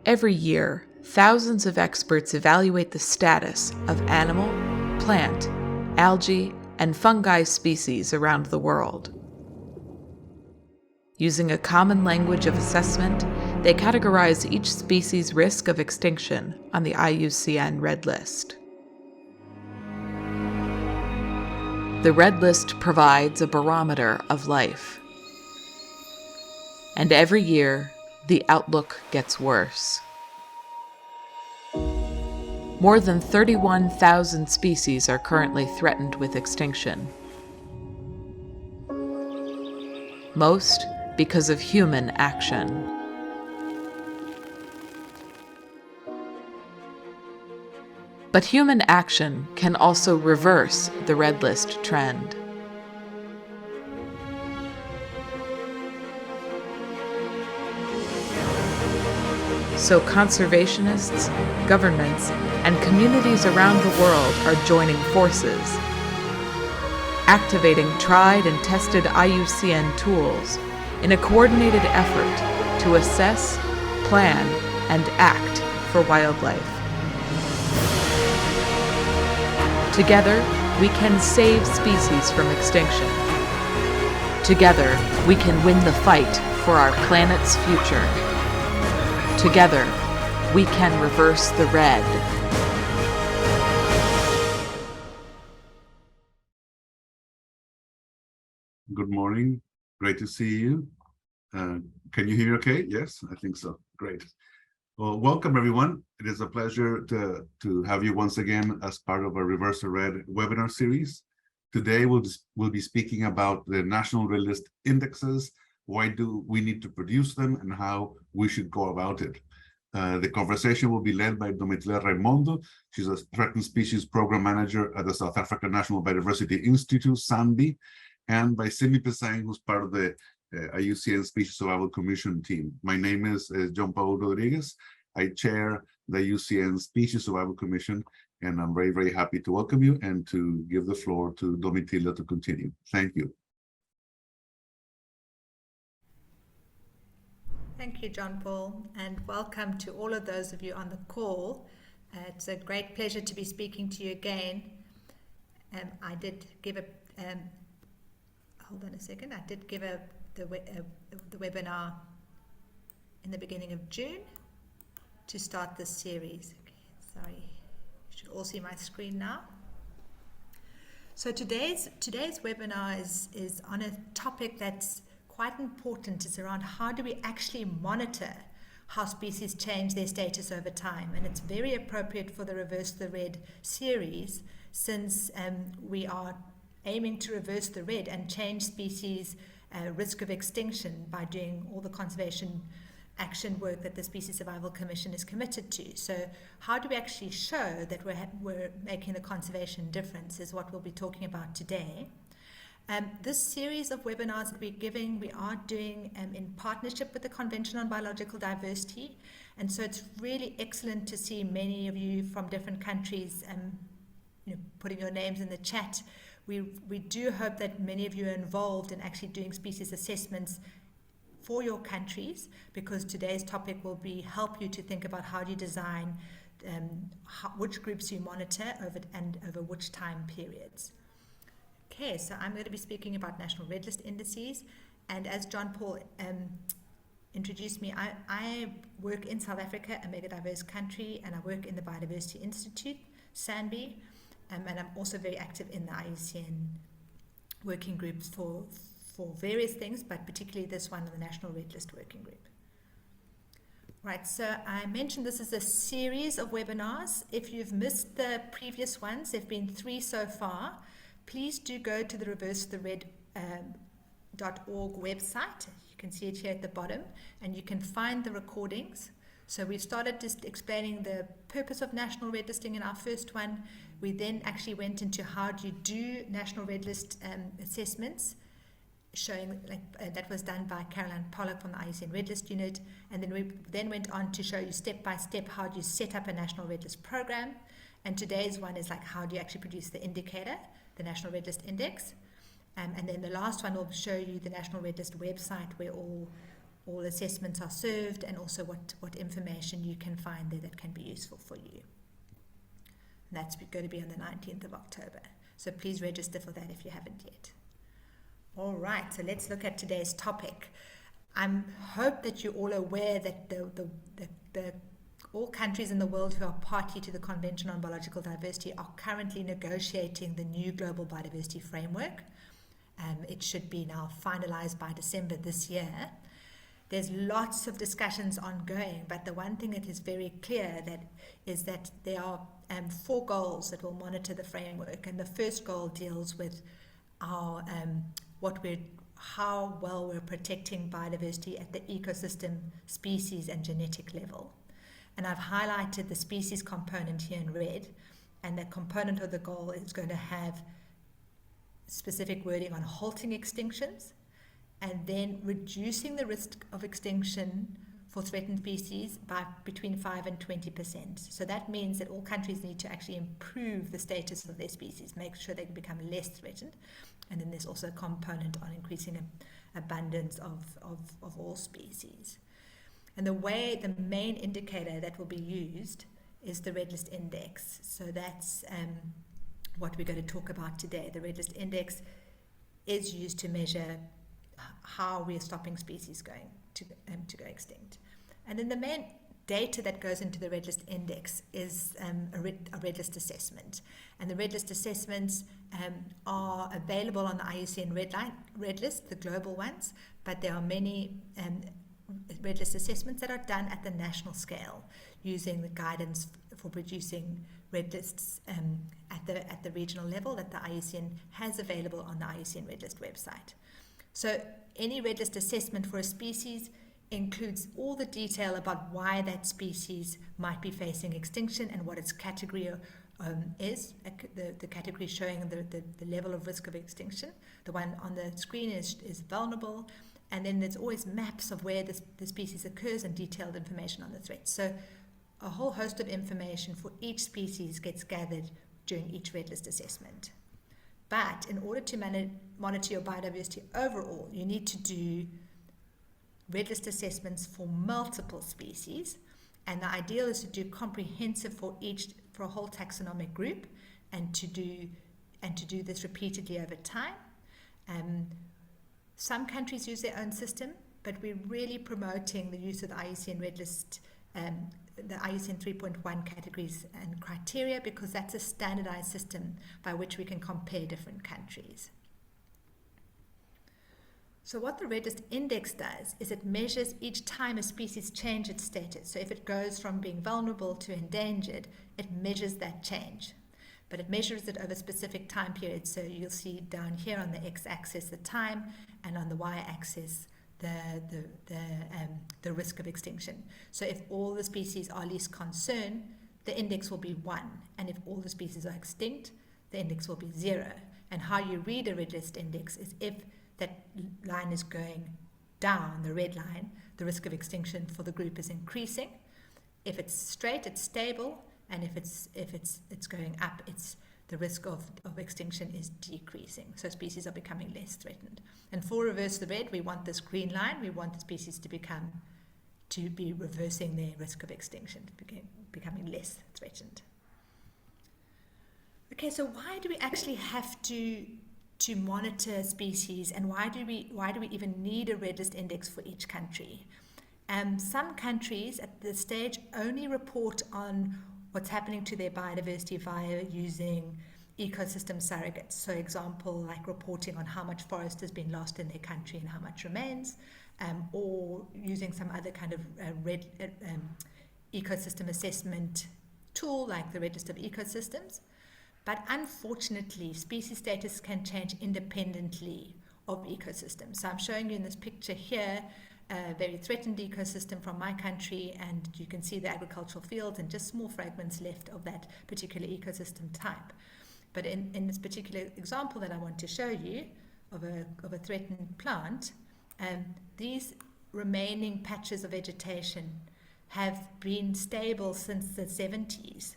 Every year, thousands of experts evaluate the status of animal, plant, algae, and fungi species around the world. Using a common language of assessment, they categorize each species' risk of extinction on the IUCN Red List. The Red List provides a barometer of life. And every year, the outlook gets worse. More than 31,000 species are currently threatened with extinction. Most because of human action. But human action can also reverse the Red List trend. So conservationists, governments, and communities around the world are joining forces, activating tried and tested IUCN tools in a coordinated effort to assess, plan, and act for wildlife. Together, we can save species from extinction. Together, we can win the fight for our planet's future. Together, we can reverse the red. Good morning. Great to see you. Can you hear me okay? Yes, I think so. Great. Well, welcome everyone. It is a pleasure to have you once again as part of our Reverse the Red webinar series. Today we'll be speaking about the National Red List indexes, why do we need to produce them, and how we should go about it. The conversation will be led by Domitilla Raimondo. She's a Threatened Species Program Manager at the South African National Biodiversity Institute, SANBI, and by Simi Pesang, who's part of the IUCN Species Survival Commission team. My name is John Paulo Rodriguez. I chair the IUCN Species Survival Commission, and I'm very, very happy to welcome you and to give the floor to Domitilla to continue. Thank you. Thank you, John Paul, and welcome to all of those of you on the call. It's a great pleasure to be speaking to you again. I did give a hold on a second. I did give the webinar in the beginning of June to start this series. Okay, sorry, you should all see my screen now. So today's webinar is on a topic that's quite important. It's around how do we actually monitor how species change their status over time, and it's very appropriate for the Reverse the Red series, since we are aiming to reverse the red and change species risk of extinction by doing all the conservation action work that the Species Survival Commission is committed to. So how do we actually show that we're making a conservation difference is what we'll be talking about today. This series of webinars that we are doing in partnership with the Convention on Biological Diversity, and so it's really excellent to see many of you from different countries putting your names in the chat. We do hope that many of you are involved in actually doing species assessments for your countries, because today's topic will help you to think about how do you design which groups you monitor over which time periods. Okay, so I'm going to be speaking about National Red List indices, and as John Paul introduced me, I work in South Africa, a mega diverse country, and I work in the Biodiversity Institute, SANBI, and I'm also very active in the IUCN working groups for various things, but particularly this one, the National Red List Working Group. Right, so I mentioned this is a series of webinars. If you've missed the previous ones, there have been 3 so far. Please do go to the reversethered.org website. You can see it here at the bottom, and you can find the recordings. So we started just explaining the purpose of National Red Listing in our first one. We then actually went into how do you do National Red List assessments, showing that was done by Caroline Pollock from the IUCN Red List Unit, and then we went on to show you step by step how do you set up a National Red List program. And today's one is how do you actually produce the indicator, the National Red List Index. And then the last one will show you the National Red List website, where all all assessments are served, and also what information you can find there that can be useful for you. And that's going to be on the 19th of October. So please register for that if you haven't yet. All right, so let's look at today's topic. I hope that you're all aware that all countries in the world who are party to the Convention on Biological Diversity are currently negotiating the new Global Biodiversity Framework. It should be now finalized by December this year. There's lots of discussions ongoing, but the one thing that is very clear is that there are 4 goals that will monitor the framework, and the first goal deals with our how well we're protecting biodiversity at the ecosystem, species, and genetic level. And I've highlighted the species component here in red, and that component of the goal is going to have specific wording on halting extinctions, and then reducing the risk of extinction for threatened species by between 5 and 20%. So that means that all countries need to actually improve the status of their species, make sure they become less threatened. And then there's also a component on increasing abundance of all species. And the main indicator that will be used is the Red List Index. So that's what we're going to talk about today. The Red List Index is used to measure how we are stopping species going to go extinct. And then the main data that goes into the Red List Index is a Red List assessment. And the Red List assessments are available on the IUCN Red List, the global ones, but there are many Red List assessments that are done at the national scale using the guidance for producing Red Lists at the regional level that the IUCN has available on the IUCN Red List website. So any Red List assessment for a species includes all the detail about why that species might be facing extinction and what its category is, the category showing the level of risk of extinction. The one on the screen is vulnerable, and then there's always maps of where the species occurs and detailed information on the threat. So a whole host of information for each species gets gathered during each Red List assessment. But in order to monitor your biodiversity overall, you need to do Red List assessments for multiple species, and the ideal is to do comprehensive for a whole taxonomic group, and to do this repeatedly over time. Some countries use their own system, but we're really promoting the use of the IUCN Red List, the IUCN 3.1 categories and criteria, because that's a standardized system by which we can compare different countries. So what the Red List Index does is it measures each time a species changes its status. So if it goes from being vulnerable to endangered, it measures that change. But it measures it over specific time periods. So you'll see down here on the x-axis the time, and on the y-axis the risk of extinction. So if all the species are least concern, the index will be 1. And if all the species are extinct, the index will be 0. And how you read a Red List Index is if that line is going down, the red line, the risk of extinction for the group is increasing. If it's straight, it's stable, and if it's going up, the risk of extinction is decreasing. So species are becoming less threatened. And for reverse the red, we want this green line. We want the species to be reversing their risk of extinction, becoming less threatened. Okay, so why do we actually have to monitor species, and why do we even need a Red List Index for each country? Some countries at this stage only report on what's happening to their biodiversity via using ecosystem surrogates. So example, like reporting on how much forest has been lost in their country and how much remains, or using some other kind of ecosystem assessment tool like the Red List of Ecosystems. But unfortunately, species status can change independently of ecosystems. So I'm showing you in this picture here a very threatened ecosystem from my country, and you can see the agricultural fields and just small fragments left of that particular ecosystem type. But in this particular example that I want to show you of a threatened plant, these remaining patches of vegetation have been stable since the 70s.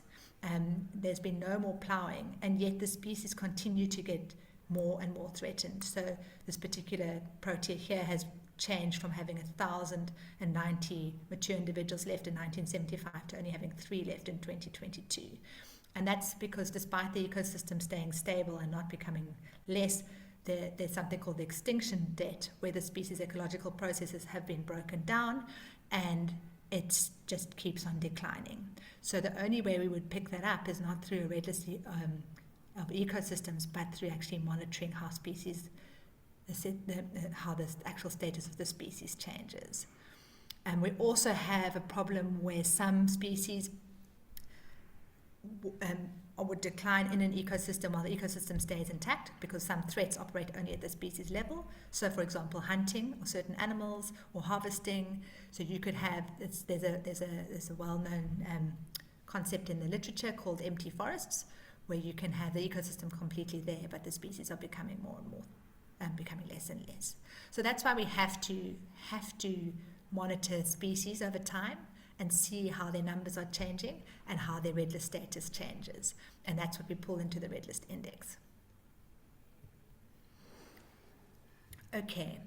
There's been no more ploughing, and yet the species continue to get more and more threatened. So this particular protea here has changed from having 1,090 mature individuals left in 1975 to only having 3 left in 2022. And that's because despite the ecosystem staying stable and not becoming less, there's something called the extinction debt, where the species ecological processes have been broken down and it just keeps on declining. So the only way we would pick that up is not through a red list of ecosystems, but through actually monitoring how species, how the actual status of the species changes. And we also have a problem where some species would decline in an ecosystem while the ecosystem stays intact, because some threats operate only at the species level. So, for example, hunting or certain animals or harvesting. So you could have there's a well-known concept in the literature called empty forests, where you can have the ecosystem completely there, but the species are becoming more and more, becoming less and less. So that's why we have to monitor species over time and see how their numbers are changing and how their red list status changes. And that's what we pull into the red list index. Okay,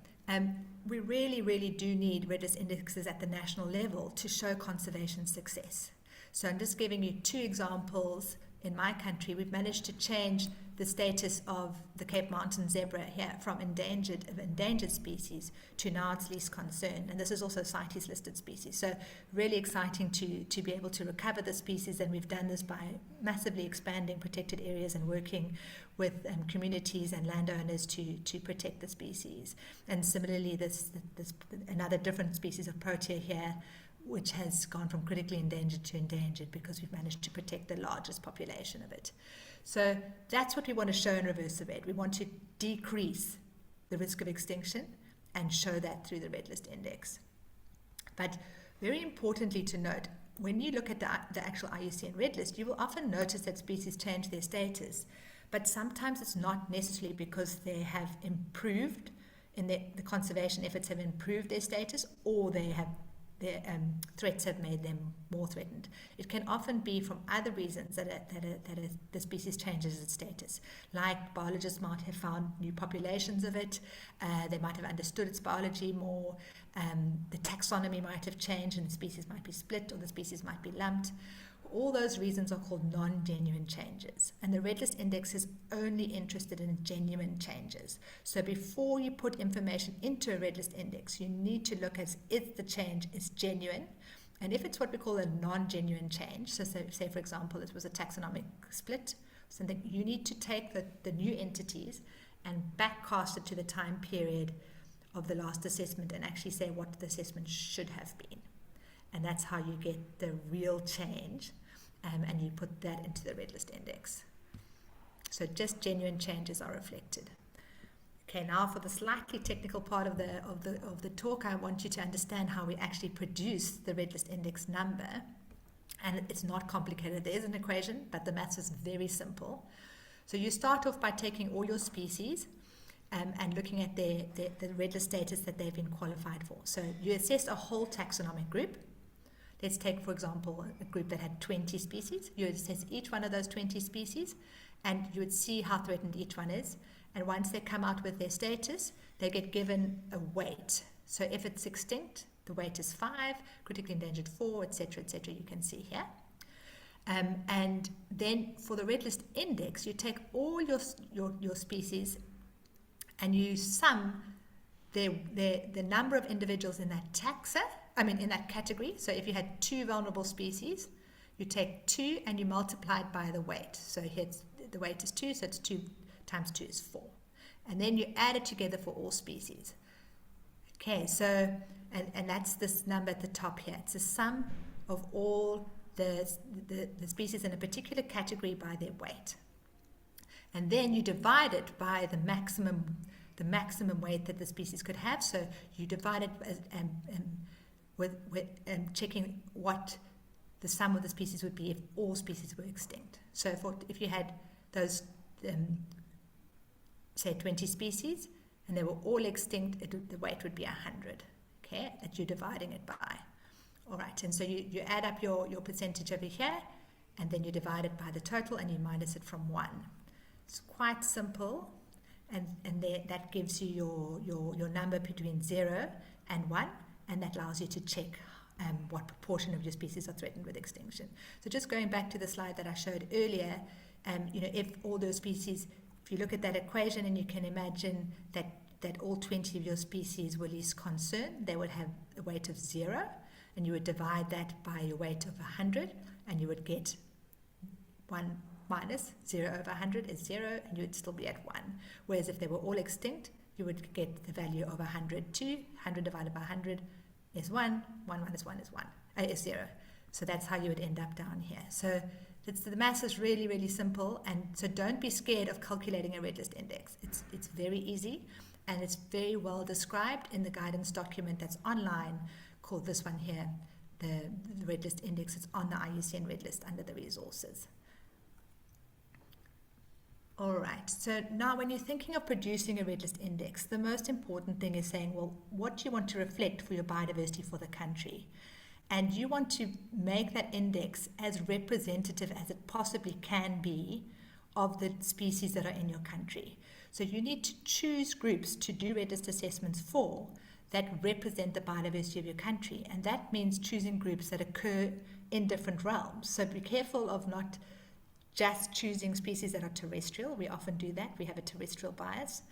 we really do need red list indexes at the national level to show conservation success. So I'm just giving you 2 examples. In my country, we've managed to change the status of the Cape Mountain zebra here from endangered species to now it's least concern. And this is also CITES listed species. So really exciting to be able to recover the species, and we've done this by massively expanding protected areas and working with communities and landowners to protect the species. And similarly, this another different species of protea here, which has gone from critically endangered to endangered because we've managed to protect the largest population of it. So that's what we want to show in reverse of red. We want to decrease the risk of extinction and show that through the red list index. But very importantly to note, when you look at the actual IUCN red list, you will often notice that species change their status, but sometimes it's not necessarily because they have improved in the conservation efforts have improved their status, or their threats have made them more threatened. It can often be from other reasons that the species changes its status. Like biologists might have found new populations of it, they might have understood its biology more, the taxonomy might have changed and the species might be split or the species might be lumped. All those reasons are called non-genuine changes, and the red list index is only interested in genuine changes. So before you put information into a red list index, you need to look at if the change is genuine, and if it's what we call a non-genuine change, so say for example it was a taxonomic split, something, you need to take the new entities and backcast it to the time period of the last assessment and actually say what the assessment should have been. And that's how you get the real change, and you put that into the red list index. So just genuine changes are reflected. Okay, now for the slightly technical part of the talk, I want you to understand how we actually produce the red list index number. And it's not complicated. There is an equation, but the maths is very simple. So you start off by taking all your species and looking at the red list status that they've been qualified for. So you assess a whole taxonomic group. Let's take, for example, a group that had 20 species. You would assess each one of those 20 species, and you would see how threatened each one is. And once they come out with their status, they get given a weight. So if it's extinct, the weight is 5, critically endangered 4, etc., etc. You can see here. And then for the red list index, you take all your species and you sum the number of individuals in that in that category. So if you had 2 vulnerable species, you take 2 and you multiply it by the weight. So here the weight is 2, so it's 2 times 2 is 4. And then you add it together for all species. Okay, so, and that's this number at the top here. It's the sum of all the species in a particular category by their weight. And then you divide it by the maximum weight that the species could have. So you divide it with checking what the sum of the species would be if all species were extinct. So if you had those, say 20 species, and they were all extinct, the weight would be 100, okay, that you're dividing it by. All right, and so you add up your percentage over here, and then you divide it by the total, and you minus it from 1. It's quite simple, and that gives you your number between 0 and 1, and that allows you to check what proportion of your species are threatened with extinction. So just going back to the slide that I showed earlier, if all those species, if you look at that equation and you can imagine that all 20 of your species were least concern, they would have a weight of 0, and you would divide that by your weight of 100, and you would get 1 minus 0 over 100 is 0, and you would still be at 1. Whereas if they were all extinct, you would get the value of 100. 100 divided by 100 is 1. 1 minus 1 is 0. So that's how you would end up down here. So the maths is really, really simple, and so don't be scared of calculating a red list index. It's very easy, and it's very well described in the guidance document that's online called this one here, the red list index. It's on the IUCN red list under the resources. All right, so now when you're thinking of producing a red list index, the most important thing is saying, well, what do you want to reflect for your biodiversity for the country? And you want to make that index as representative as it possibly can be of the species that are in your country. So you need to choose groups to do red list assessments for that represent the biodiversity of your country. And that means choosing groups that occur in different realms. So be careful of not just choosing species that are terrestrial. We often do that. We have a terrestrial bias,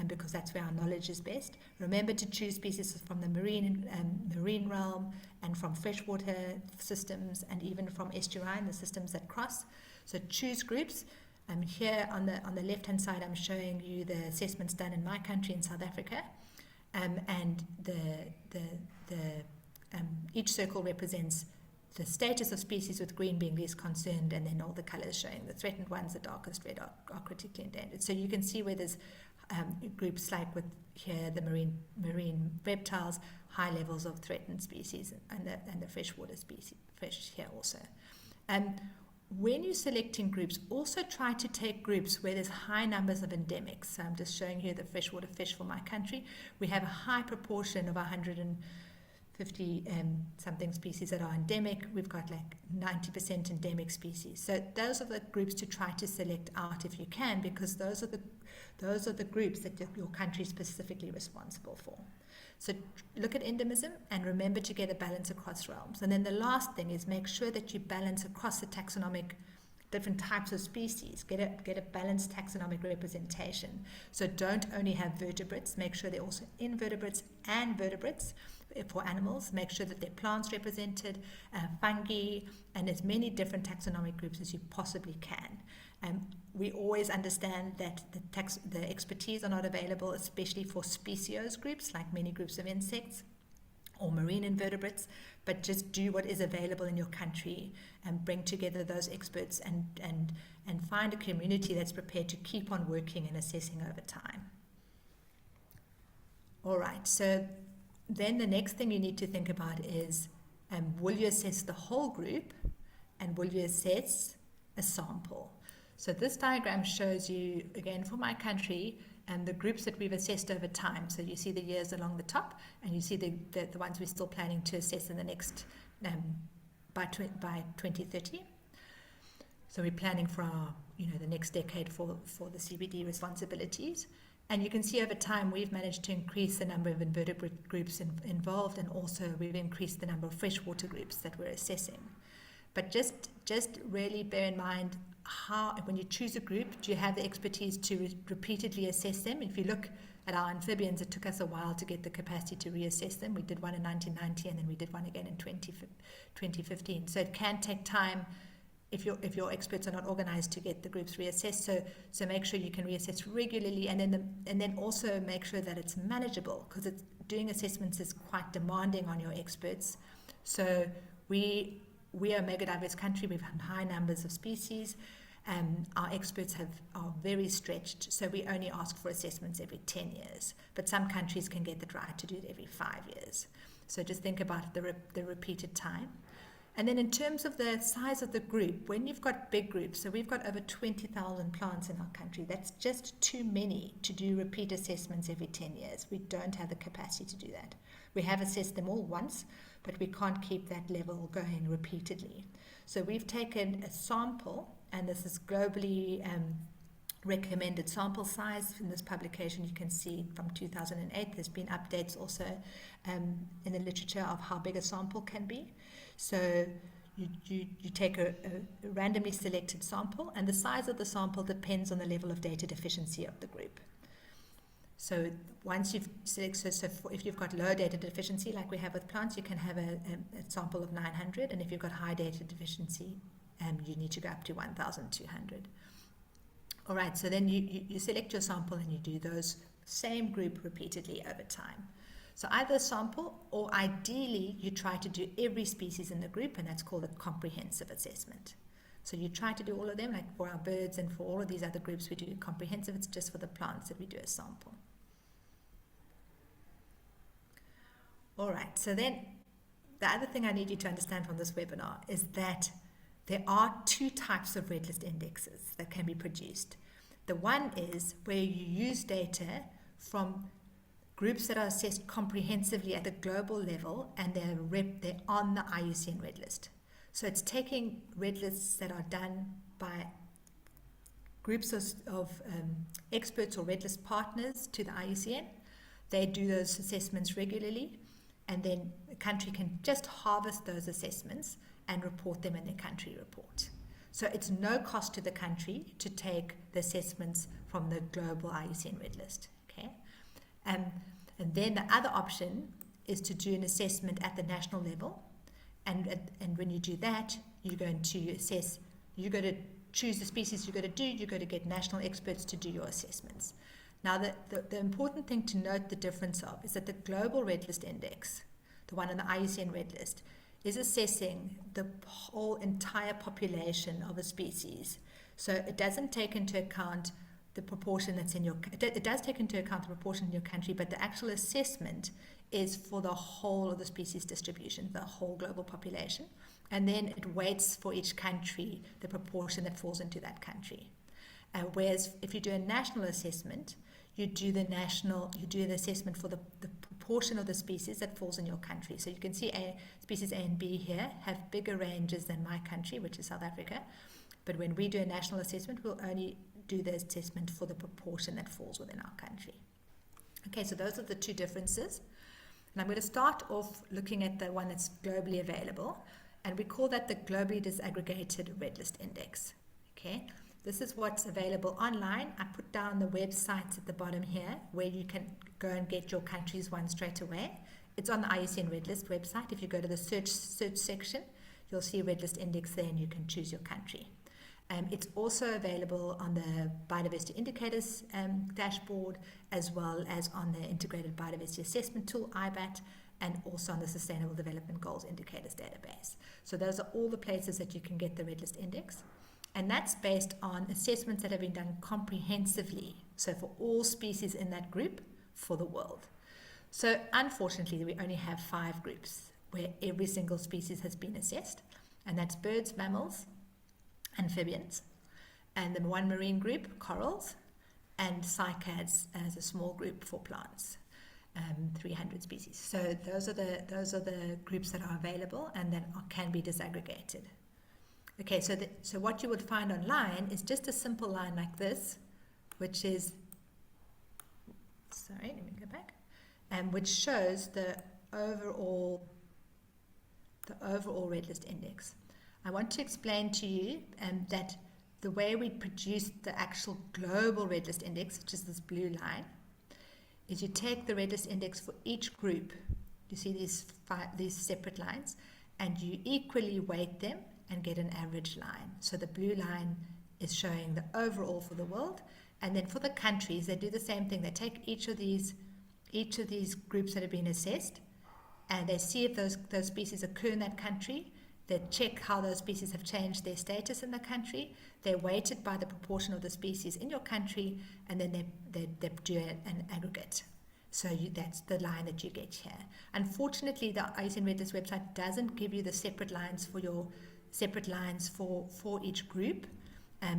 because that's where our knowledge is best. Remember to choose species from the marine realm, and from freshwater systems, and even from estuarine, the systems that cross. So choose groups. Here on the left-hand side, I'm showing you the assessments done in my country, in South Africa, and each circle represents the status of species, with green being least concerned, and then all the colors showing the threatened ones, the darkest red are critically endangered. So you can see where there's groups like with here the marine reptiles, high levels of threatened species, and the freshwater species, fish here also. When you're selecting groups, also try to take groups where there's high numbers of endemics. So I'm just showing here the freshwater fish for my country. We have a high proportion of 150 something species that are endemic. We've got like 90% endemic species. So those are the groups to try to select out if you can, because those are the groups that your country is specifically responsible for. So look at endemism and remember to get a balance across realms. And then the last thing is make sure that you balance across the taxonomic different types of species. Get a balanced taxonomic representation. So don't only have vertebrates, make sure they're also invertebrates and vertebrates. For animals, make sure that there are plants represented, fungi, and as many different taxonomic groups as you possibly can. We always understand that the expertise are not available, especially for speciose groups, like many groups of insects or marine invertebrates, but just do what is available in your country and bring together those experts and find a community that's prepared to keep on working and assessing over time. All right, so then the next thing you need to think about is, will you assess the whole group, and will you assess a sample? So this diagram shows you, again for my country, the groups that we've assessed over time. So you see the years along the top, and you see the ones we're still planning to assess in the next, by 2030. So we're planning for our, the next decade for the CBD responsibilities. And you can see over time we've managed to increase the number of invertebrate groups involved, and also we've increased the number of freshwater groups that we're assessing. But just really bear in mind when you choose a group, do you have the expertise to repeatedly assess them? If you look at our amphibians, it took us a while to get the capacity to reassess them. We did one in 1990, and then we did one again in 2015. So it can take time if your experts are not organized to get the groups reassessed. So make sure you can reassess regularly, and then also make sure that it's manageable, because doing assessments is quite demanding on your experts. So we are a mega diverse country. We've had high numbers of species. Our experts are very stretched, so we only ask for assessments every 10 years. But some countries can get the right to do it every 5 years. So just think about the repeated time. And then in terms of the size of the group, when you've got big groups, so we've got over 20,000 plants in our country, that's just too many to do repeat assessments every 10 years. We don't have the capacity to do that. We have assessed them all once, but we can't keep that level going repeatedly. So we've taken a sample, and this is globally recommended sample size. In this publication, you can see from 2008, there's been updates also in the literature of how big a sample can be. So you take a randomly selected sample, and the size of the sample depends on the level of data deficiency of the group. So once you've selected, if you've got low data deficiency, like we have with plants, you can have a sample of 900, and if you've got high data deficiency, you need to go up to 1,200. All right, so then you select your sample and you do those same group repeatedly over time. So either sample, or ideally you try to do every species in the group, and that's called a comprehensive assessment. So you try to do all of them, like for our birds and for all of these other groups we do comprehensive. It's just for the plants that we do a sample. All right, so then the other thing I need you to understand from this webinar is that there are two types of red list indexes that can be produced. The one is where you use data from groups that are assessed comprehensively at the global level, and they're on the IUCN red list. So it's taking red lists that are done by groups of experts or red list partners to the IUCN. They do those assessments regularly, and then the country can just harvest those assessments and report them in their country report. So it's no cost to the country to take the assessments from the global IUCN red list. Okay, and then the other option is to do an assessment at the national level, and when you do that, you're going to assess. You're going to choose the species you're going to do. You're going to get national experts to do your assessments. Now, the important thing to note the difference of is that the global red list index, the one on the IUCN red list, is assessing the whole entire population of a species. So it doesn't take into account the proportion that's in your, it does take into account the proportion in your country, but the actual assessment is for the whole of the species distribution, the whole global population. And then it weights for each country the proportion that falls into that country. Whereas if you do a national assessment, you do the assessment for the proportion of the species that falls in your country. So you can see species A and B here have bigger ranges than my country, which is South Africa. But when we do a national assessment, we'll only do the assessment for the proportion that falls within our country. Okay, so those are the two differences. And I'm going to start off looking at the one that's globally available, and we call that the globally disaggregated red list index. Okay, this is what's available online. I put down the websites at the bottom here where you can go and get your country's one straight away. It's on the IUCN Red List website. If you go to the search section, you'll see Red List Index there, and you can choose your country. It's also available on the Biodiversity Indicators dashboard, as well as on the Integrated Biodiversity Assessment Tool, IBAT, and also on the Sustainable Development Goals Indicators database. So those are all the places that you can get the Red List Index. And that's based on assessments that have been done comprehensively, so for all species in that group for the world. So unfortunately, we only have 5 groups where every single species has been assessed, and that's birds, mammals, amphibians, and the one marine group, corals, and cycads as a small group for plants, 300 species. So those are the groups that are available and that can be disaggregated. Okay, so what you would find online is just a simple line like this, which is, sorry, let me go back, which shows the overall red list index. I want to explain to you that the way we produce the actual global red list index, which is this blue line, is you take the red list index for each group. You see these separate lines, and you equally weight them and get an average line. So the blue line is showing the overall for the world, and then for the countries, they do the same thing. They take each of these groups that have been assessed, and they see if those species occur in that country. They check how those species have changed their status in the country. They're weighted by the proportion of the species in your country, and then they do an aggregate. So that's the line that you get here. Unfortunately, the IUCN Red List website doesn't give you the separate lines for each group,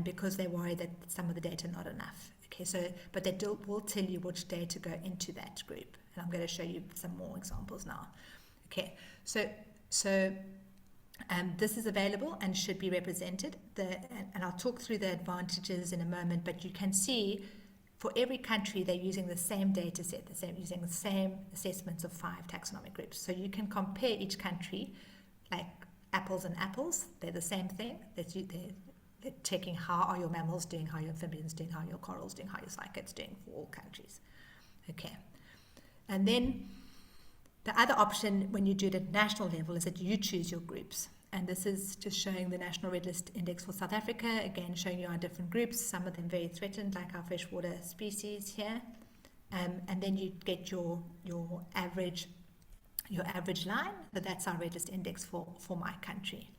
because they worry that some of the data are not enough. Okay, so but they will tell you which data go into that group, and I'm going to show you some more examples now. Okay, so This is available and should be represented. And I'll talk through the advantages in a moment, but you can see for every country they're using the same data set, using the same assessments of 5 taxonomic groups. So you can compare each country like apples and apples. They're the same thing. They're checking how are your mammals doing, how your amphibians doing, how your corals doing, how your cycads doing for all countries. Okay. And then the other option when you do it at national level is that you choose your groups. And this is just showing the National Red List Index for South Africa, again showing you our different groups, some of them very threatened, like our freshwater species here. And then you get your average line, but that's our Red List Index for my country.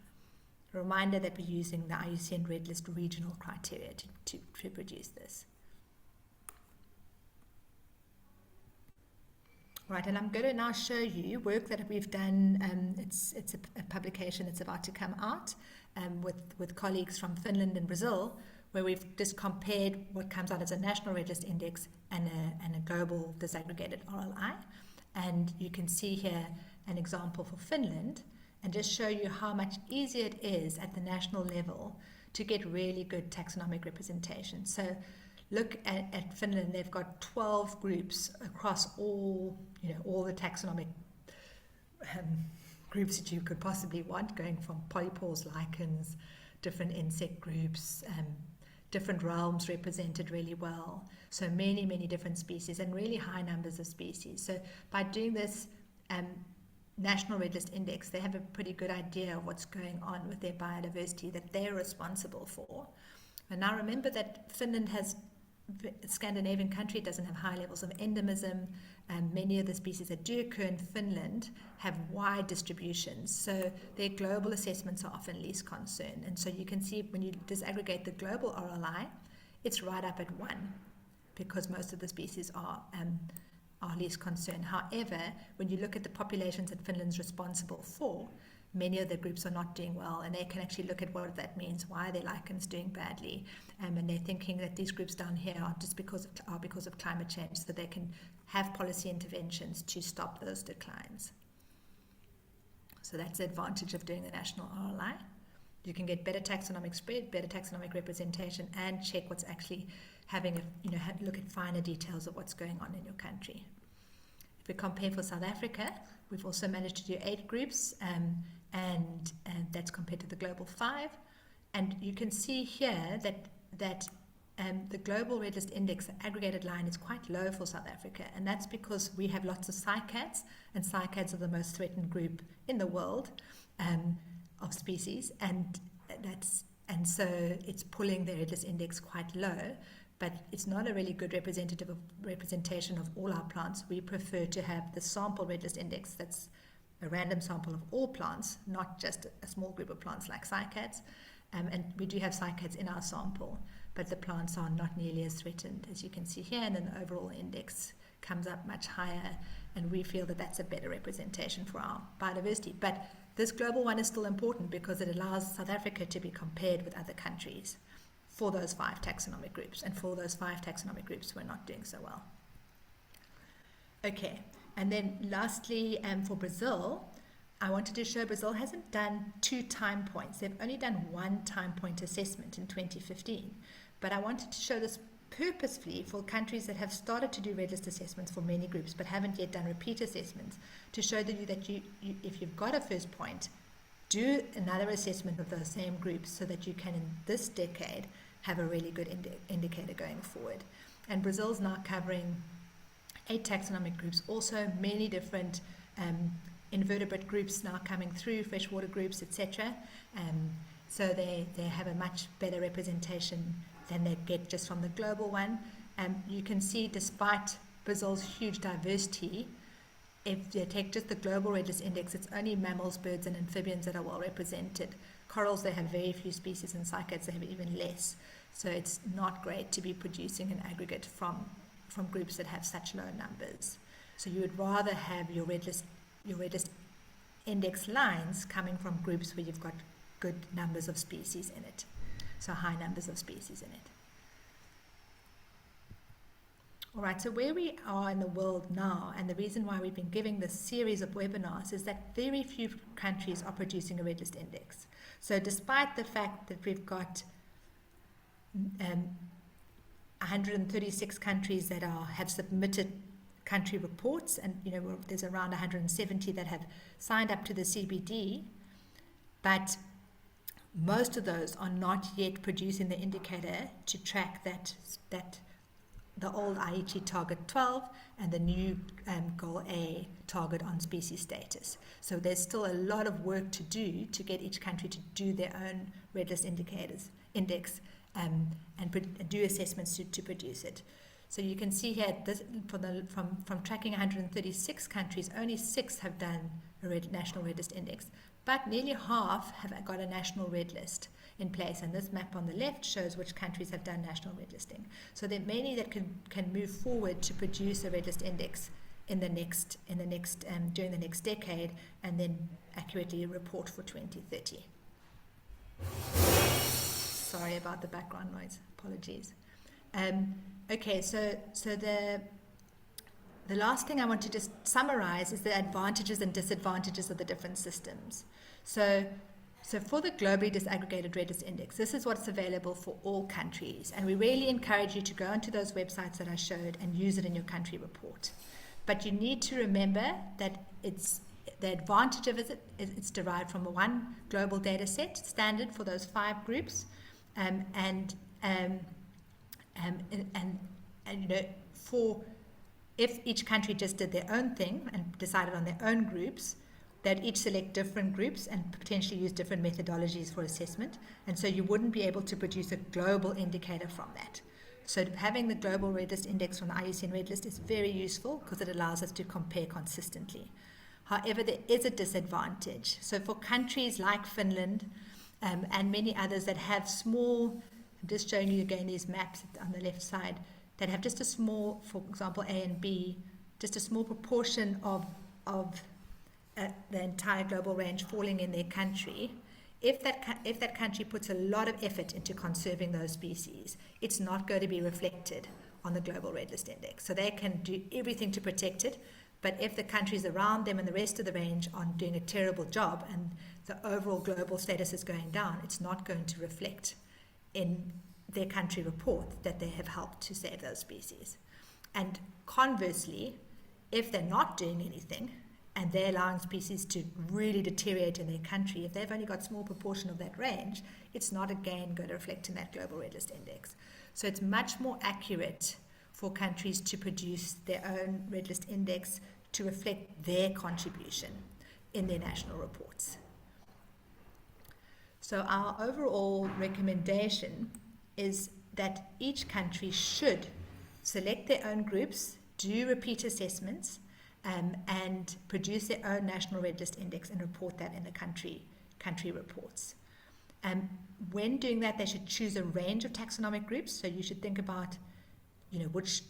A reminder that we're using the IUCN Red List regional criteria to produce this. Right, and I'm going to now show you work that we've done. It's a publication that's about to come out with colleagues from Finland and Brazil, where we've just compared what comes out as a national Red List Index and a global disaggregated RLI. And you can see here an example for Finland, and just show you how much easier it is at the national level to get really good taxonomic representation. So look at Finland, they've got 12 groups across all the taxonomic groups that you could possibly want, going from polypores, lichens, different insect groups, different realms represented really well. So many, many different species and really high numbers of species. So by doing this National Red List Index, they have a pretty good idea of what's going on with their biodiversity that they're responsible for. And now remember that Finland has a Scandinavian country, doesn't have high levels of endemism, and many of the species that do occur in Finland have wide distributions, so their global assessments are often least concern. And so you can see when you disaggregate the global RLI, it's right up at 1 because most of the species are least concern. However, when you look at the populations that Finland's responsible for, many of the groups are not doing well, and they can actually look at what that means, why their lichens doing badly, and they're thinking that these groups down here are just because of climate change, so they can have policy interventions to stop those declines. So that's the advantage of doing the national RLI. You can get better taxonomic spread, better taxonomic representation, and check what's actually having look at finer details of what's going on in your country. If we compare for South Africa, we've also managed to do 8 groups, and that's compared to the global 5. And you can see here that the global Red List Index, the aggregated line, is quite low for South Africa, and that's because we have lots of cycads, and cycads are the most threatened group in the world of species, and so it's pulling the Red List Index quite low. But it's not a really good representation of all our plants. We prefer to have the sample Red List Index that's a random sample of all plants, not just a small group of plants like cycads. And we do have cycads in our sample, but the plants are not nearly as threatened, as you can see here, and then the overall index comes up much higher, and we feel that that's a better representation for our biodiversity. But this global one is still important because it allows South Africa to be compared with other countries for those 5 taxonomic groups, and for those 5 taxonomic groups we're not doing so well. Okay, and then lastly, for Brazil, I wanted to show Brazil hasn't done 2 time points. They've only done 1 time point assessment in 2015. But I wanted to show this purposefully for countries that have started to do Red List assessments for many groups but haven't yet done repeat assessments, to show you that you if you've got a first point, do another assessment of those same groups so that you can, in this decade, have a really good indicator going forward. And Brazil's now covering 8 taxonomic groups, also many different invertebrate groups now coming through, freshwater groups, etc. So they have a much better representation than they get just from the global one. You can see, despite Brazil's huge diversity, if you take just the global Red List Index, it's only mammals, birds, and amphibians that are well represented. Corals, they have very few species, and cycads, they have even less. So it's not great to be producing an aggregate from groups that have such low numbers. So you would rather have your Red List Index lines coming from groups where you've got good numbers of species in it. So high numbers of species in it. All right, so where we are in the world now, and the reason why we've been giving this series of webinars, is that very few countries are producing a red list index. So despite the fact that we've got 136 countries that have submitted country reports, and there's around 170 that have signed up to the CBD, but most of those are not yet producing the indicator to track that the old Aichi target 12 and the new goal A target on species status. So there's still a lot of work to do to get each country to do their own red list index and do assessments to produce it. So you can see here this, from tracking 136 countries, only 6 have done a national red list index, but nearly half have got a national red list in place, and this map on the left shows which countries have done national red listing. So there are many that can move forward to produce a red list index during the next decade, and then accurately report for 2030. Sorry about the background noise. Apologies. Okay, so the last thing I want to just summarize is the advantages and disadvantages of the different systems. So for the globally disaggregated red list index, this is what's available for all countries, and we really encourage you to go onto those websites that I showed and use it in your country report. But you need to remember that the advantage of it is it's derived from one global data set standard for those 5 groups, for if each country just did their own thing and decided on their own groups, they'd each select different groups and potentially use different methodologies for assessment, and so you wouldn't be able to produce a global indicator from that. So having the global red list index from the IUCN red list is very useful because it allows us to compare consistently. However, there is a disadvantage. So for countries like Finland and many others that have small, I'm just showing you again these maps on the left side, that have just a small, for example, A and B, just a small proportion of the entire global range falling in their country. If that country puts a lot of effort into conserving those species, it's not going to be reflected on the global red list index. So they can do everything to protect it, but if the countries around them and the rest of the range are doing a terrible job and the overall global status is going down, it's not going to reflect in their country report that they have helped to save those species. And conversely, if they're not doing anything and they're allowing species to really deteriorate in their country, if they've only got a small proportion of that range, it's not again going to reflect in that global red list index. So it's much more accurate for countries to produce their own red list index to reflect their contribution in their national reports. So our overall recommendation is that each country should select their own groups, do repeat assessments, and produce their own national red list index and report that in the country reports. When doing that, they should choose a range of taxonomic groups. So you should think about, which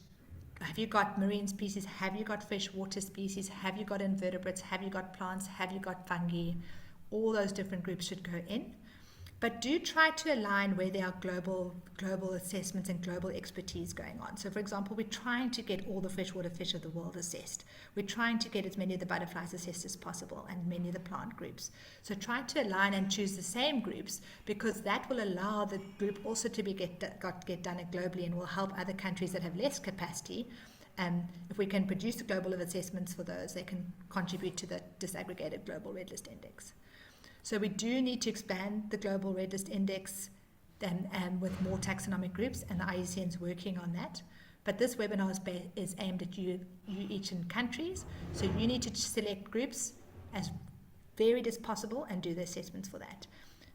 have you got marine species, have you got freshwater species, have you got invertebrates, have you got plants, have you got fungi? All those different groups should go in. But do try to align where there are global assessments and global expertise going on. So, for example, we're trying to get all the freshwater fish of the world assessed. We're trying to get as many of the butterflies assessed as possible and many of the plant groups. So try to align and choose the same groups, because that will allow the group also to get done globally and will help other countries that have less capacity. If we can produce the global assessments for those, they can contribute to the disaggregated global red list index. So we do need to expand the global red list index with more taxonomic groups, and the IUCN is working on that. But this webinar is aimed at you each in countries. So you need to select groups as varied as possible and do the assessments for that.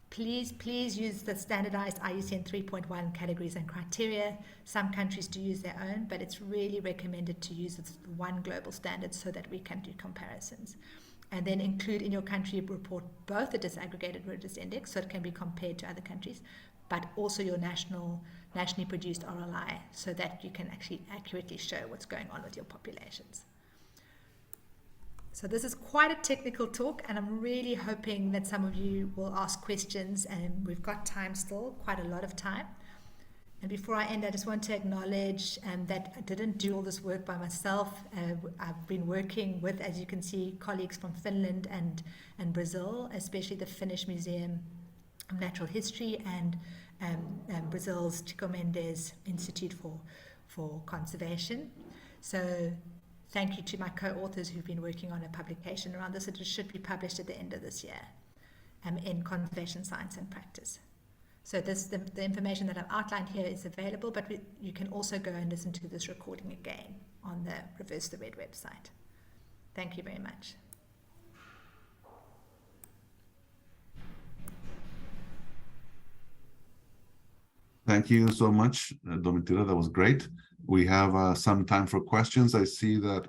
Please use the standardized IUCN 3.1 categories and criteria. Some countries do use their own, but it's really recommended to use one global standard so that we can do comparisons. And then include in your country report both the disaggregated red list index, so it can be compared to other countries, but also your nationally produced RLI, so that you can actually accurately show what's going on with your populations. So this is quite a technical talk, and I'm really hoping that some of you will ask questions, and we've got time still, quite a lot of time. And before I end, I just want to acknowledge that I didn't do all this work by myself. I've been working with, as you can see, colleagues from Finland and Brazil, especially the Finnish Museum of Natural History and Brazil's Chico Mendes Institute for Conservation. So thank you to my co-authors who've been working on a publication around this. It should be published at the end of this year in Conservation Science and Practice. So the information that I've outlined here is available, but you can also go and listen to this recording again on the Reverse the Red website. Thank you very much. Thank you so much, Domitilla. That was great. We have some time for questions. I see that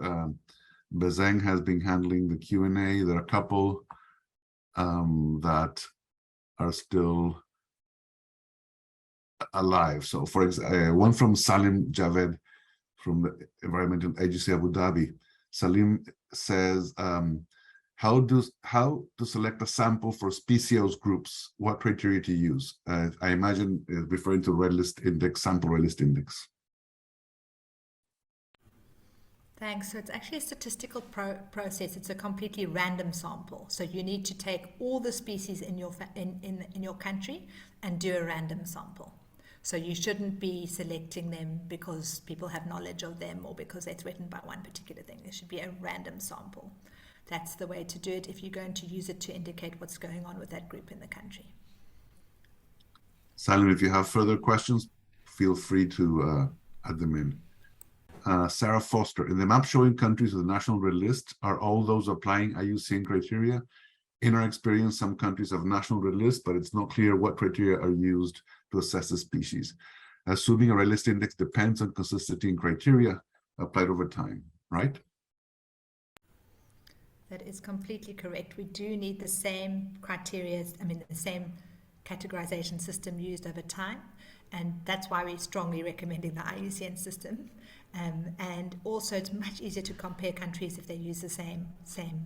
Bezeng has been handling the Q&A. There are a couple that are still alive. So for example, one from Salim Javed from the Environmental Agency Abu Dhabi. Salim says, how to select a sample for speciose groups? What criteria to use? I imagine referring to red list index, sample red list index. Thanks. So it's actually a statistical process. It's a completely random sample. So you need to take all the species in your country and do a random sample. So you shouldn't be selecting them because people have knowledge of them or because they're threatened by one particular thing. There should be a random sample. That's the way to do it if you're going to use it to indicate what's going on with that group in the country. Salim, if you have further questions, feel free to add them in. Sarah Foster, in the map showing countries with the national red list, are all those applying IUCN criteria? In our experience, some countries have national red list, but it's not clear what criteria are used to assess the species. Assuming a red list index depends on consistency in criteria applied over time, right? That is completely correct. We do need the same criteria, the same categorization system used over time. And that's why we're strongly recommending the IUCN system. And also it's much easier to compare countries if they use the same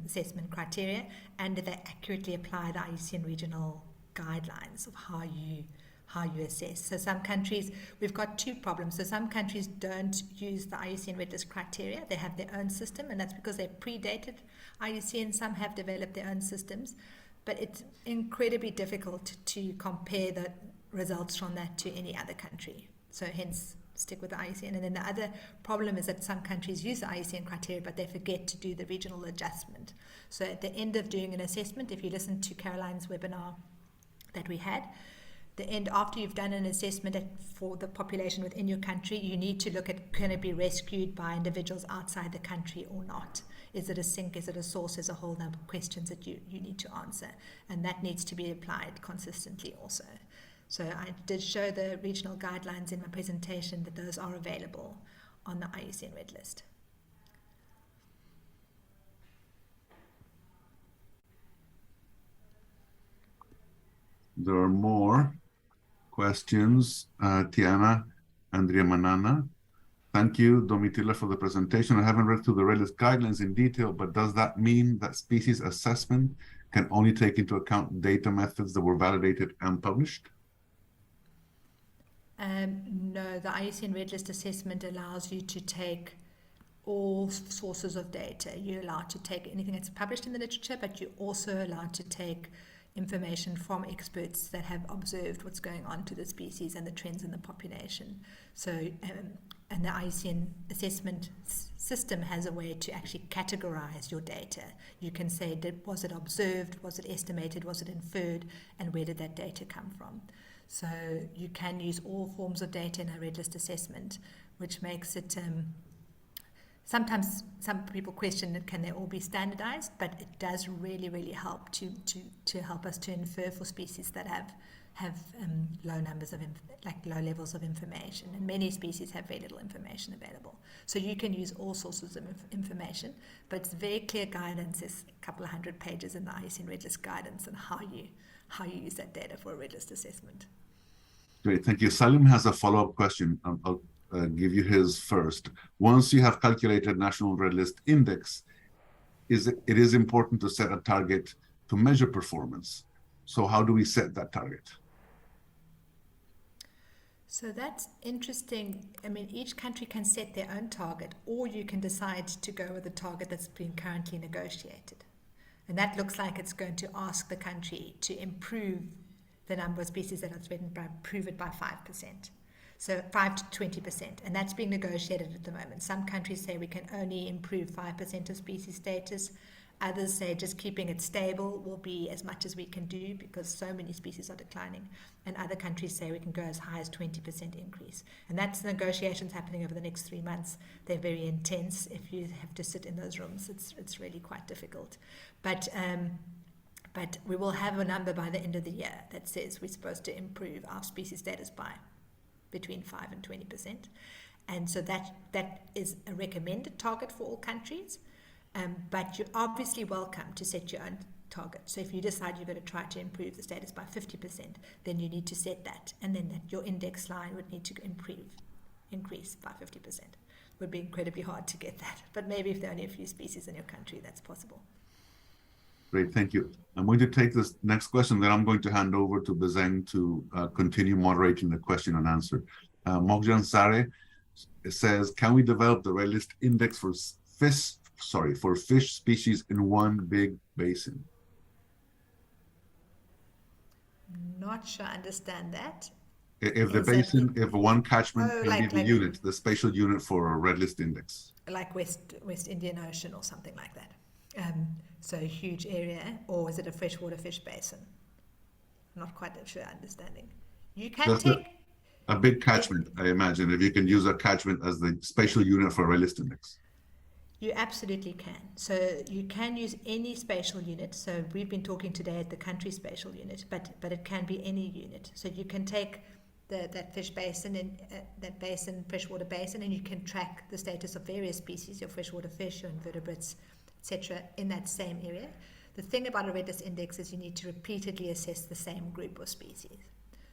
assessment criteria and if they accurately apply the IUCN regional guidelines of how you assess. So some countries, we've got two problems. So some countries don't use the IUCN red list criteria. They have their own system, and that's because they predated IUCN. Some have developed their own systems, but it's incredibly difficult to compare the results from that to any other country. So hence, stick with the IUCN. And then the other problem is that some countries use the IUCN criteria, but they forget to do the regional adjustment. So at the end of doing an assessment, if you listen to Caroline's webinar that we had, after you've done an assessment for the population within your country, you need to look at, can it be rescued by individuals outside the country or not? Is it a sink? Is it a source? There's a whole number of questions that you need to answer. And that needs to be applied consistently also. So I did show the regional guidelines in my presentation that those are available on the IUCN red list. There are more questions. Tiana Andrea Manana. Thank you, Domitilla, for the presentation. I haven't read through the red list guidelines in detail, but does that mean that species assessment can only take into account data methods that were validated and published? No, the IUCN red list assessment allows you to take all sources of data. You're allowed to take anything that's published in the literature, but you're also allowed to take information from experts that have observed what's going on to the species and the trends in the population. So, and the IUCN assessment system has a way to actually categorize your data. You can say, was it observed, was it estimated, was it inferred, and where did that data come from? So you can use all forms of data in a red list assessment, which makes it, sometimes some people question, can they all be standardized? But it does really, really help to help us to infer for species that have low numbers of, low levels of information. And many species have very little information available. So you can use all sources of information, but it's very clear guidance. There's a couple of 100 pages in the IUCN red list guidance on how you use that data for a red list assessment. Great, thank you. Salim has a follow-up question. I'll give you his first. Once you have calculated national red list index, it is important to set a target to measure performance. So how do we set that target? So that's interesting. I mean, each country can set their own target, or you can decide to go with a target that's being currently negotiated. And that looks like it's going to ask the country to improve the number of species that are threatened by improve it by 5%. So 5 to 20%. And that's being negotiated at the moment. Some countries say we can only improve 5% of species status. Others say just keeping it stable will be as much as we can do because so many species are declining. And other countries say we can go as high as 20% increase. And that's negotiations happening over the next 3 months. They're very intense. If you have to sit in those rooms, it's really quite difficult. But we will have a number by the end of the year that says we're supposed to improve our species status by between 5 and 20%. And so that is a recommended target for all countries. But you're obviously welcome to set your own target. So if you decide you're going to try to improve the status by 50%, then you need to set that. And then your index line would need to increase by 50%. It would be incredibly hard to get that. But maybe if there are only a few species in your country, that's possible. Great, thank you. I'm going to take this next question, then I'm going to hand over to Bezeng to continue moderating the question and answer. Mogjan Sare says, can we develop the red list index for fish species in one big basin? Not sure I understand that. If the basin, if one catchment can be the unit, the spatial unit for a red list index. Like West Indian Ocean or something like that. So a huge area, or is it a freshwater fish basin? I'm not quite sure understanding. You can Just take a big catchment, I imagine, if you can use a catchment as the spatial unit for a red list index. You absolutely can. So you can use any spatial unit. So we've been talking today at the country spatial unit, but it can be any unit. So you can take that fish basin and that basin, freshwater basin, and you can track the status of various species, your freshwater fish, your invertebrates, etc., in that same area. The thing about a red list index is you need to repeatedly assess the same group of species.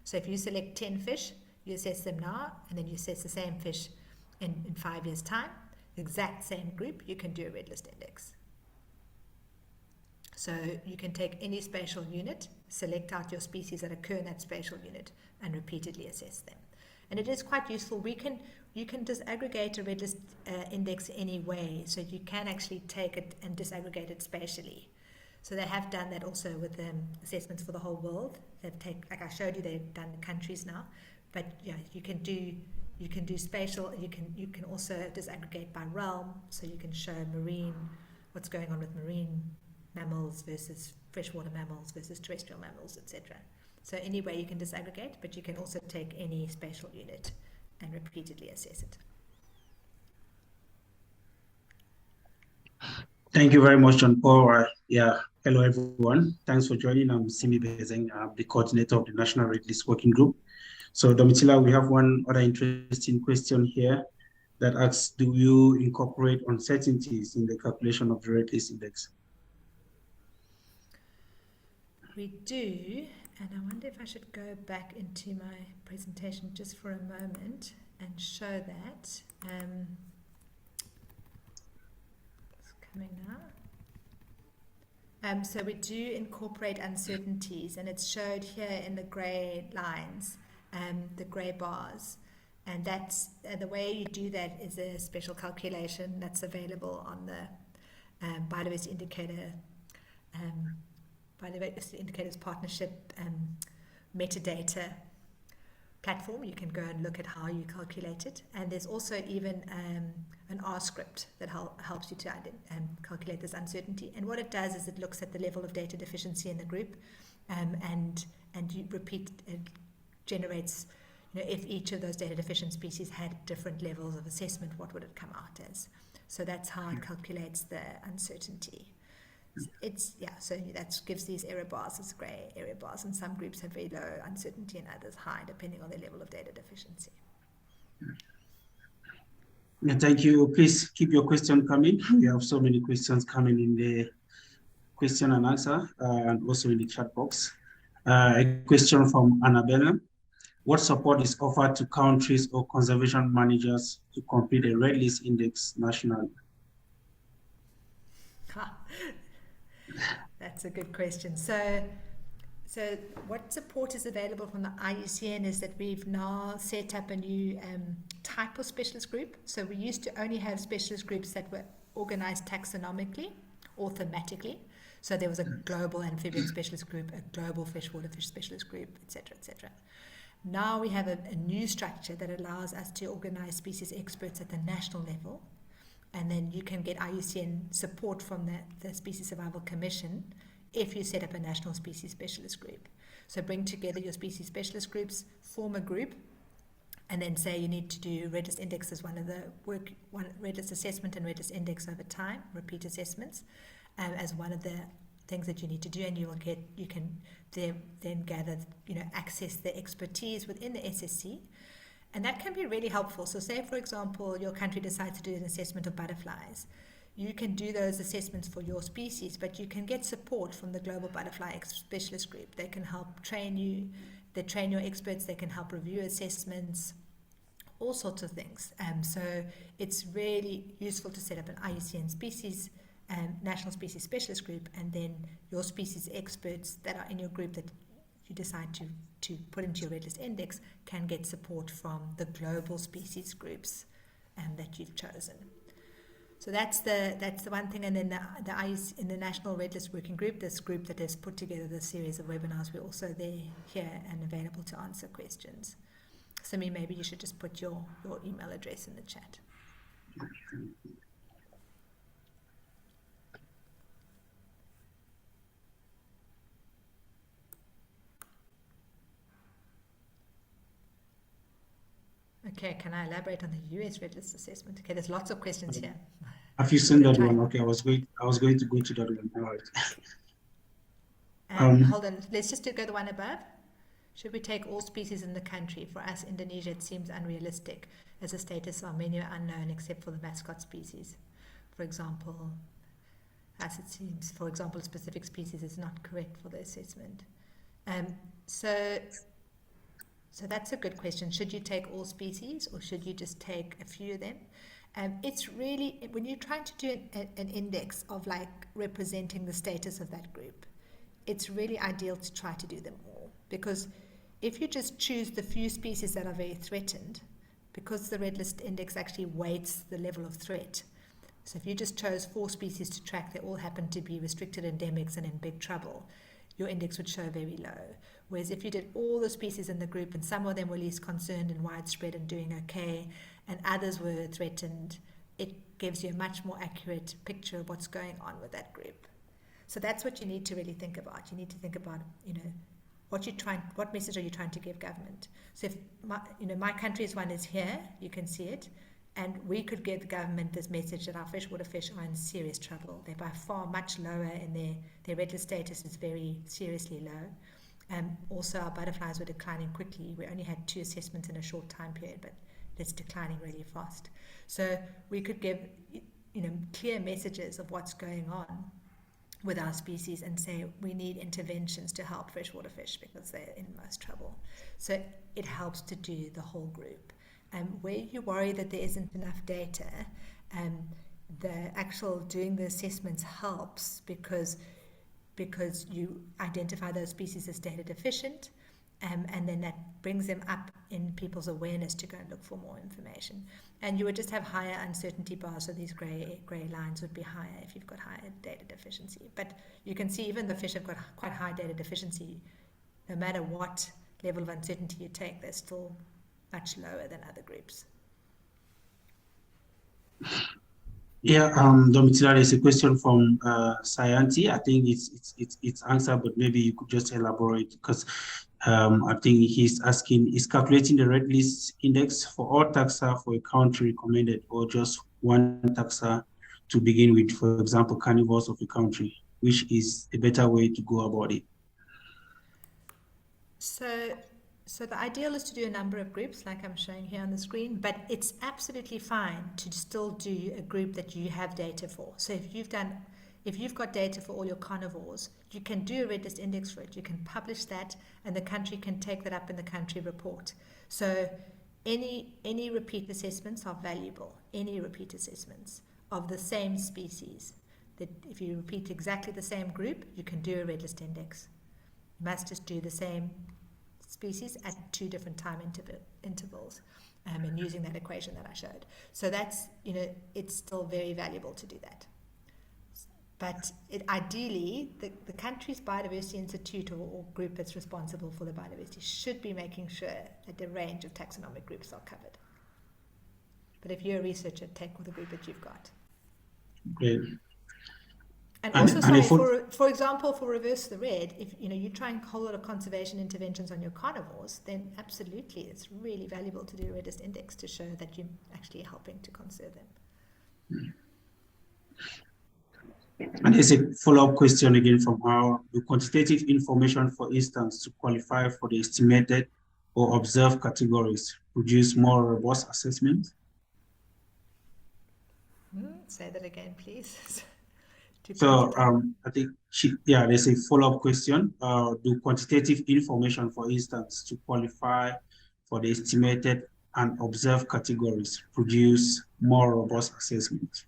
So if you select 10 fish, you assess them now, and then you assess the same fish in 5 years' time. The exact same group, you can do a red list index. So you can take any spatial unit, select out your species that occur in that spatial unit, and repeatedly assess them. And it is quite useful. You can disaggregate a red list index any way, so you can actually take it and disaggregate it spatially. So they have done that also with assessments for the whole world. Like I showed you, they've done countries now, but yeah, you can do spatial. You can also disaggregate by realm, so you can show what's going on with marine mammals versus freshwater mammals versus terrestrial mammals, etc. So anyway, you can disaggregate, but you can also take any spatial unit and repeatedly assess it. Thank you very much, John Paul. Hello everyone. Thanks for joining. I'm Simi Bezeng, the coordinator of the National Red List Working Group. So Domitilla, we have one other interesting question here that asks, do you incorporate uncertainties in the calculation of the red list index? We do, and I wonder if I should go back into my presentation just for a moment and show that. It's coming now. So we do incorporate uncertainties, and it's showed here in the grey lines, the grey bars. And that's the way you do that is a special calculation that's available on the biodiversity indicator. Biodiversity Indicators Partnership metadata platform. You can go and look at how you calculate it, and there's also even an R script that helps you to calculate this uncertainty. And what it does is it looks at the level of data deficiency in the group, and you repeat. It generates, if each of those data deficient species had different levels of assessment, what would it come out as? So that's how it calculates the uncertainty. So that gives these error bars, as grey error bars, and some groups have very low uncertainty and others high, depending on their level of data deficiency. Yeah, thank you. Please keep your question coming. We have so many questions coming in the question and answer, and also in the chat box. A question from Annabella. What support is offered to countries or conservation managers to complete a red list index nationally? That's a good question. So So what support is available from the IUCN is that we've now set up a new type of specialist group. So we used to only have specialist groups that were organized taxonomically or thematically. So there was a global amphibian specialist group, a global freshwater fish specialist group, etc., etc. Now we have a new structure that allows us to organize species experts at the national level. And then you can get IUCN support from the Species Survival Commission if you set up a national species specialist group. So bring together your species specialist groups, form a group, and then say you need to do red list index as one of the red list assessment and red list index over time, repeat assessments, as one of the things that you need to do, and you can then gather, access the expertise within the SSC. And that can be really helpful. So say, for example, your country decides to do an assessment of butterflies. You can do those assessments for your species, but you can get support from the Global Butterfly Specialist Group. They can help train you, they train your experts, they can help review assessments, all sorts of things. So it's really useful to set up an IUCN species National Species Specialist Group, and then your species experts that are in your group that you decide to put into your red list index can get support from the global species groups that you've chosen. So that's the one thing. And then the IUCN, in the National Red List Working Group, this group that has put together this series of webinars, we're also there, here, and available to answer questions. Simi, maybe you should just put your email address in the chat. Okay, can I elaborate on the US Red List assessment? Okay, there's lots of questions here. Have you seen that one? Okay, I was going to go to that one. All right. Hold on, let's just go the one above. Should we take all species in the country? For us, Indonesia, it seems unrealistic, as the status are many are unknown except for the mascot species. For example, as it seems, for example, specific species is not correct for the assessment. So that's a good question. Should you take all species, or should you just take a few of them? It's really, when you're trying to do an index of like representing the status of that group, it's really ideal to try to do them all. Because if you just choose the few species that are very threatened, because the red list index actually weights the level of threat. So if you just chose 4 species to track, they all happen to be restricted endemics and in big trouble, your index would show very low. Whereas if you did all the species in the group and some of them were least concerned and widespread and doing okay, and others were threatened, it gives you a much more accurate picture of what's going on with that group. So that's what you need to really think about. You need to think about, what message are you trying to give government? So if my country's one is here, you can see it, and we could give the government this message that our freshwater fish are in serious trouble. They're by far much lower, and their red list status is very seriously low. Also, our butterflies were declining quickly. We only had 2 assessments in a short time period, but it's declining really fast. So we could give clear messages of what's going on with our species and say we need interventions to help freshwater fish because they're in most trouble. So it helps to do the whole group. Where you worry that there isn't enough data, the actual doing the assessments helps because you identify those species as data deficient, and then that brings them up in people's awareness to go and look for more information. And you would just have higher uncertainty bars, so these grey lines would be higher if you've got higher data deficiency. But you can see even the fish have got quite high data deficiency. No matter what level of uncertainty you take, they're still much lower than other groups. Yeah, Domitilla, there's a question from Sayanti. I think it's answered, but maybe you could just elaborate, because I think he's asking, is calculating the red list index for all taxa for a country recommended, or just one taxa to begin with, for example, carnivores of a country? Which is a better way to go about it? So the ideal is to do a number of groups like I'm showing here on the screen, but it's absolutely fine to still do a group that you have data for. So if you've got data for all your carnivores, you can do a red list index for it. You can publish that, and the country can take that up in the country report. So any repeat assessments are valuable. Any repeat assessments of the same species, that if you repeat exactly the same group, you can do a red list index. must just do the same species at 2 different time intervals, and using that equation that I showed. So that's, it's still very valuable to do that. But ideally, the country's biodiversity institute or group that's responsible for the biodiversity should be making sure that the range of taxonomic groups are covered. But if you're a researcher, take with the group that you've got. Great. And also, sorry, for example, for reverse the red, if you're trying a whole lot of conservation interventions on your carnivores, then absolutely it's really valuable to do a red list index to show that you're actually helping to conserve them. And there's a follow-up question again from our quantitative information, for instance, to qualify for the estimated or observed categories, produce more robust assessments? Say that again, please. So I think there's a follow-up question. Do quantitative information, for instance, to qualify for the estimated and observed categories, produce more robust assessments?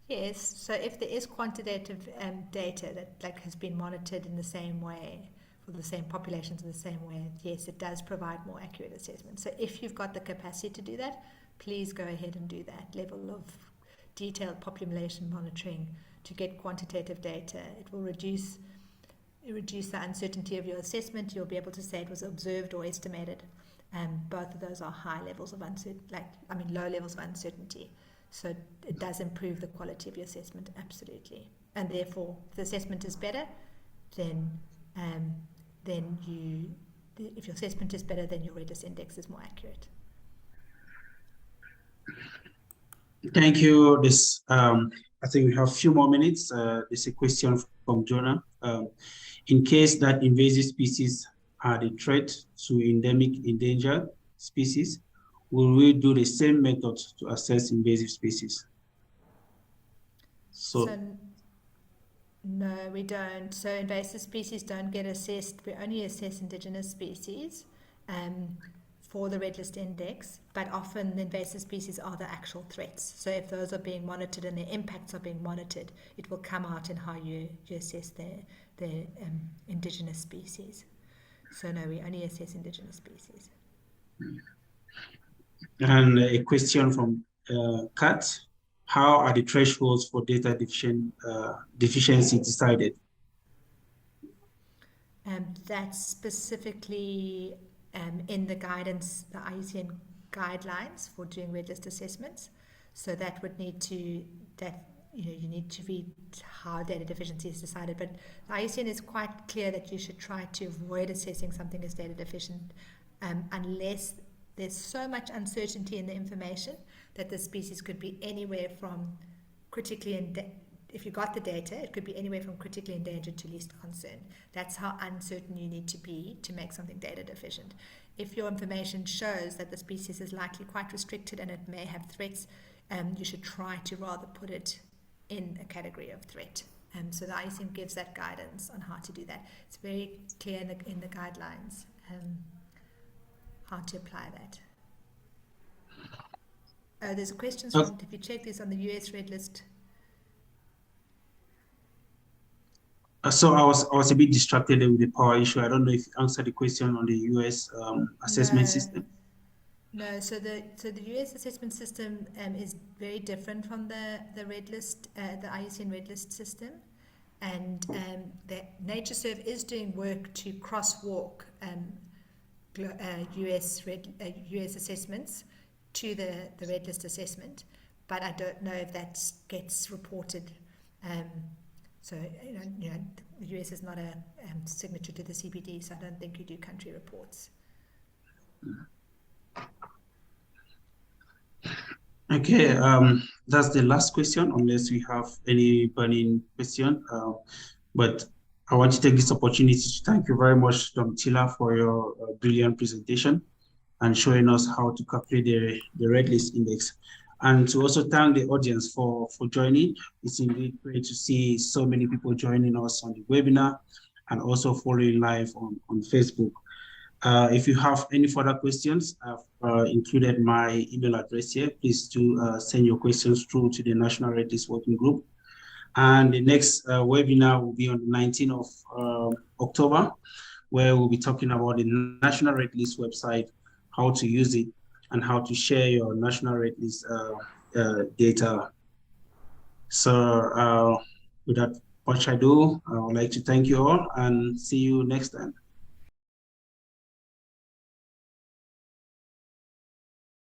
Yes, so if there is quantitative data that has been monitored in the same way, for the same populations in the same way, yes, it does provide more accurate assessments. So if you've got the capacity to do that, please go ahead and do that level of detailed population monitoring to get quantitative data. It will reduce the uncertainty of your assessment. You'll be able to say it was observed or estimated. Both of those are high levels of low levels of uncertainty. So it does improve the quality of your assessment, absolutely. And therefore, if the assessment is better, then if your assessment is better, then your red list index is more accurate. Thank you. I think we have a few more minutes. There's a question from Jonah. In case that invasive species are the threat to endemic endangered species, will we do the same method to assess invasive species? So no, we don't. So invasive species don't get assessed. We only assess indigenous species for the red list index, but often the invasive species are the actual threats. So if those are being monitored and their impacts are being monitored, it will come out in how you assess the indigenous species. So no, we only assess indigenous species. And a question from Kat. How are the thresholds for data deficiency decided? That's specifically in the guidance, the IUCN guidelines for doing red list assessments. So that would need to, you need to read how data deficiency is decided. But the IUCN is quite clear that you should try to avoid assessing something as data deficient unless there's so much uncertainty in the information that the species could be anywhere from if you got the data, it could be anywhere from critically endangered to least concern. That's how uncertain you need to be to make something data deficient. If your information shows that the species is likely quite restricted and it may have threats, you should try to rather put it in a category of threat. So the IUCN gives that guidance on how to do that. It's very clear in the guidelines how to apply that. There's a question from, if you check this on the US red list. So I was a bit distracted with the power issue. I don't know if you answered the question on the US assessment system. No, so the US assessment system is very different from the red list, the IUCN red list system, and the NatureServe is doing work to crosswalk US assessments to the red list assessment, but I don't know if that gets reported. So the US is not a signature to the CPD, so I don't think you do country reports. Okay, that's the last question, unless we have any burning question. But I want to take this opportunity to thank you very much, Domitilla, for your brilliant presentation and showing us how to calculate the red list index. And to also thank the audience for joining. It's indeed great to see so many people joining us on the webinar and also following live on Facebook. If you have any further questions, I've included my email address here. Please do send your questions through to the National Red List Working Group. And the next webinar will be on the 19th of October, where we'll be talking about the National Red List website, how to use it, and how to share your National Red List data. So without much ado, I would like to thank you all and see you next time.